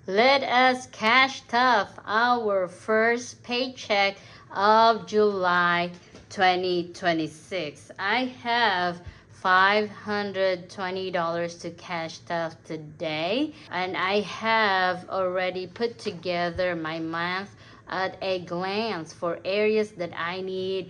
Let us cash tough our first paycheck of July 2026. I have $520 to cash tough today, and I have already put together my month at a glance for areas that I may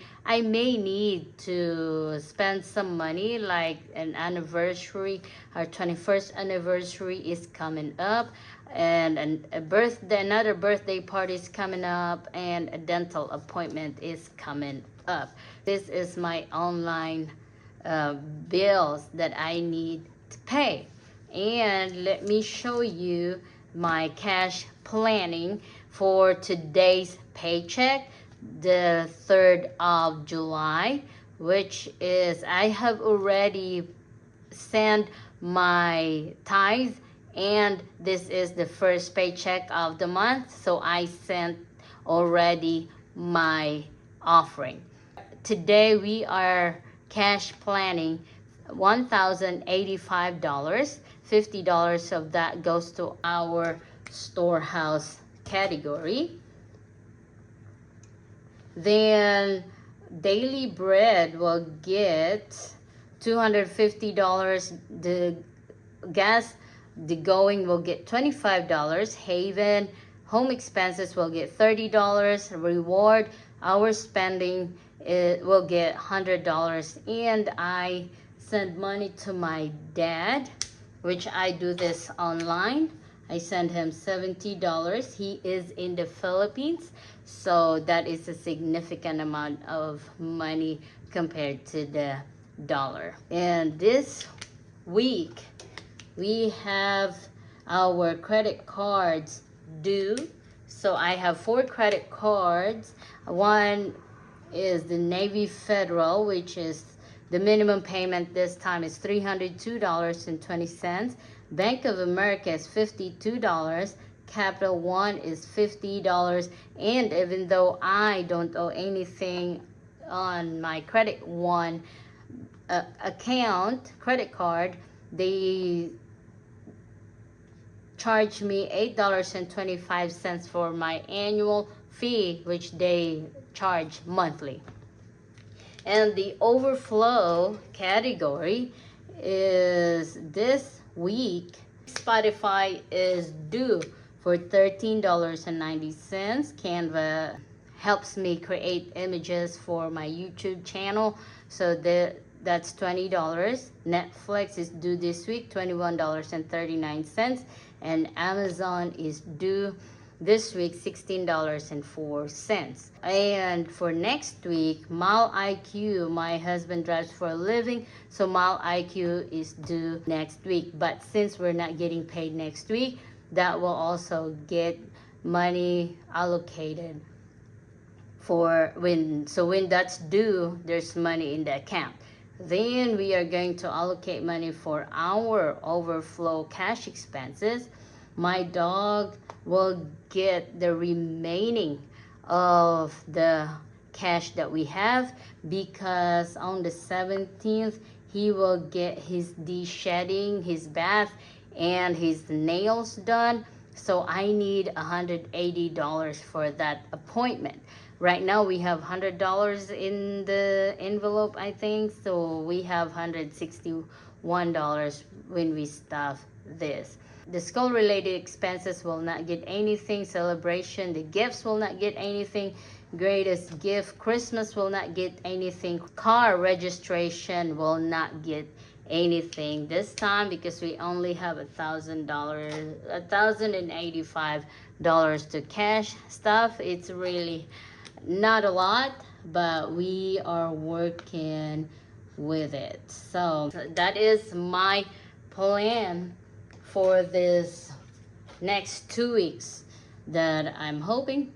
need to spend some money, like an anniversary. Our 21st anniversary is coming up, and another birthday party is coming up, and a dental appointment is coming up. This is my online bills that I need to pay. And let me show you my cash planning for today's paycheck, the 3rd of July, which is, I have already sent my tithe, and this is the first paycheck of the month, so I sent already my offering. Today we are cash planning $1,085. $50 of that goes to our storehouse category. Then daily bread will get $250. The gas, the going, will get $25. Haven home expenses will get $30. Reward, our spending, it will get $100. And I send money to my dad, which I do this online. I send him $70. He is in the Philippines, so that is a significant amount of money compared to the dollar. And this week we have our credit cards due. So I have 4 credit cards. One is the Navy Federal, which is the minimum payment this time is $302.20. Bank of America is $52. Capital One is $50. And even though I don't owe anything on my Credit One credit card, they charge me $8.25 for my annual fee, which they charge monthly. And the overflow category is this week. Spotify is due for $13.90. Canva helps me create images for my YouTube channel, so that's $20. Netflix is due this week, $21.39. And Amazon is due this week, $16.04. And for next week, Mile IQ, my husband drives for a living, so Mile IQ is due next week. But since we're not getting paid next week, that will also get money allocated for when that's due, there's money in the account. Then we are going to allocate money for our overflow cash expenses. My dog will get the remaining of the cash that we have, because on the 17th he will get his de-shedding, his bath, and his nails done. So I need $180 for that appointment. Right now we have $100 in the envelope, I think, so we have $161 when we stuff this. The school related expenses will not get anything. Celebration, the gifts will not get anything. Greatest gift, Christmas, will not get anything. Car registration will not get anything this time, because we only have $1,085 to cash stuff. It's really not a lot, but we are working with it. So that is my plan for this next 2 weeks, that I'm hoping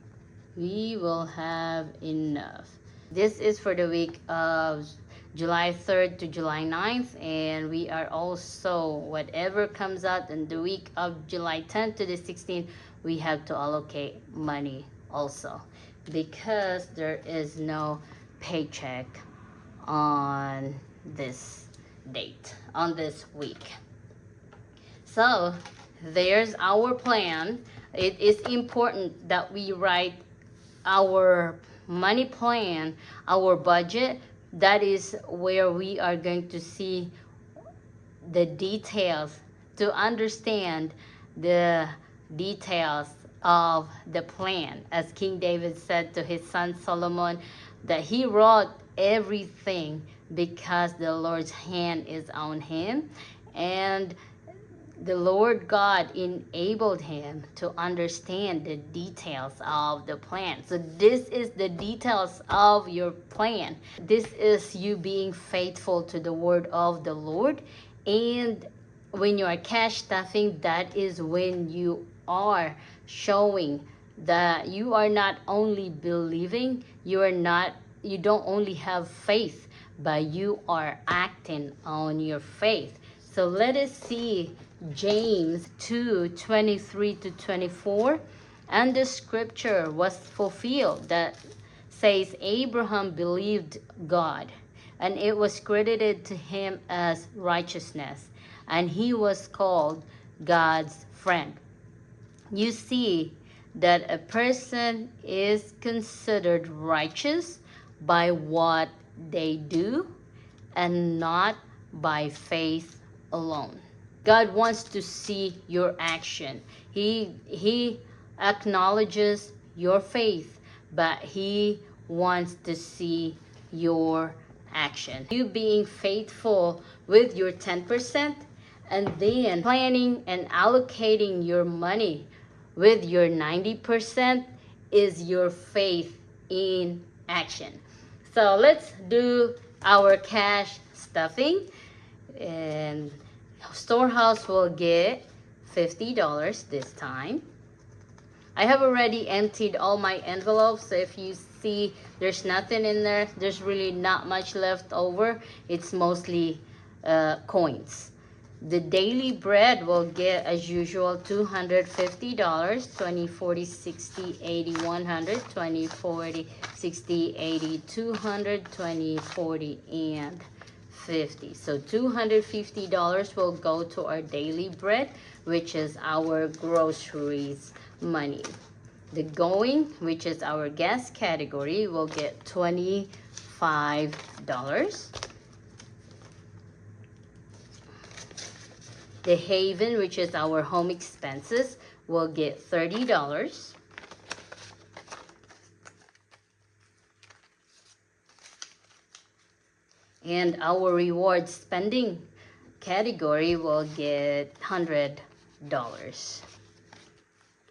we will have enough. This is for the week of July 3rd to July 9th, and we are also, whatever comes out in the week of July 10th to the 16th, we have to allocate money also, because there is no paycheck on this date, on this week. So there's our plan. It is important that we write our money plan, our budget. That is where we are going to see the details, to understand the details of the plan. As King David said to his son Solomon, that he wrote everything because the Lord's hand is on him, and the Lord God enabled him to understand the details of the plan. So this is the details of your plan. This is you being faithful to the word of the Lord. And when you are cash stuffing, that is when you are showing that you are not only believing, you don't only have faith, but you are acting on your faith. So let us see James 2:23-24. And the scripture was fulfilled that says, Abraham believed God, and it was credited to him as righteousness, and he was called God's friend. You see that a person is considered righteous by what they do and not by faith alone. God wants to see your action. He acknowledges your faith, but he wants to see your action. You being faithful with your 10%, and then planning and allocating your money with your 90% is your faith in action. So let's do our cash stuffing. And storehouse will get $50 this time. I have already emptied all my envelopes, so if you see there's nothing in there, there's really not much left over. It's mostly coins. The daily bread will get, as usual, $250, 20, 40, 60, 80, 100, 20, 40, 60, 80, 200, 20, 40, and 50. So $250 will go to our daily bread, which is our groceries money. The going, which is our gas category, will get $25. The haven, which is our home expenses, will get $30. And our reward spending category will get $100.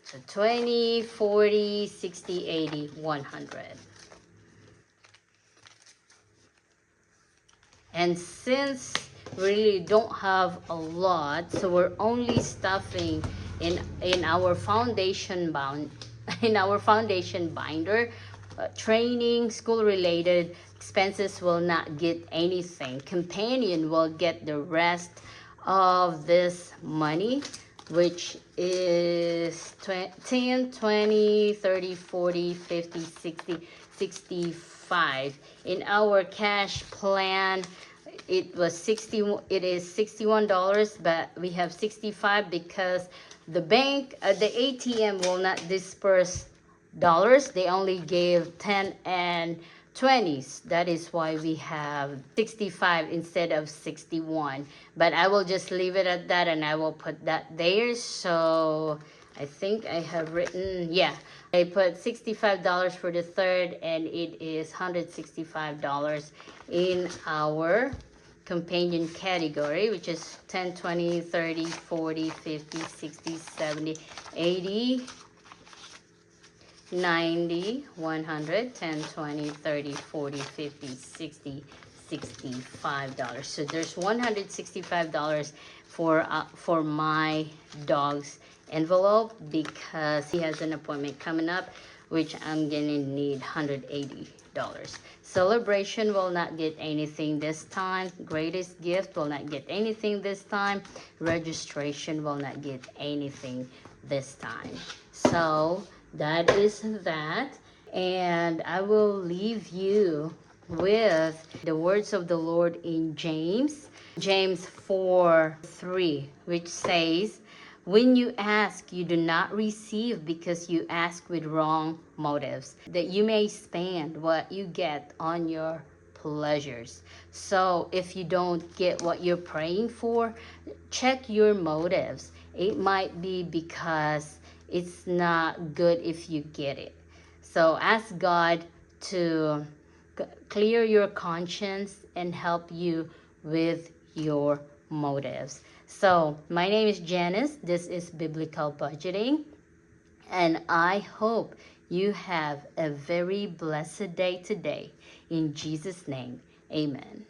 So 20, 40, 60, 80, 100. And since we really don't have a lot, so we're only stuffing in our foundation binder. Training, school related expenses will not get anything. Companion will get the rest of this money, which is 10, 20, 30, 40, 50, 60, 65. In our cash plan, it is $61, but we have 65 because the bank, the ATM will not disperse dollars. They only gave 10 and 20s. That is why we have 65 instead of 61. But I will just leave it at that, and I will put that there. So I think I have written, yeah, I put $65 for the third, and it is $165 in our companion category, which is 10, 20, 30, 40, 50, 60, 70, 80, 90, 100, 10, 20, 30, 40, 50, 60, $65. So there's $165 for my dog's envelope, because he has an appointment coming up, which I'm gonna need $180. Celebration will not get anything this time. Greatest gift will not get anything this time. Registration will not get anything this time. So that is that. And I will leave you with the words of the Lord in James 4:3, which says, When you ask, you do not receive because you ask with wrong motives, that you may spend what you get on your pleasures. So if you don't get what you're praying for, check your motives. It might be because it's not good if you get it. So ask God to clear your conscience and help you with your motives. So, my name is Janice. This is Biblical Budgeting, and I hope you have a very blessed day today. In Jesus' name, amen.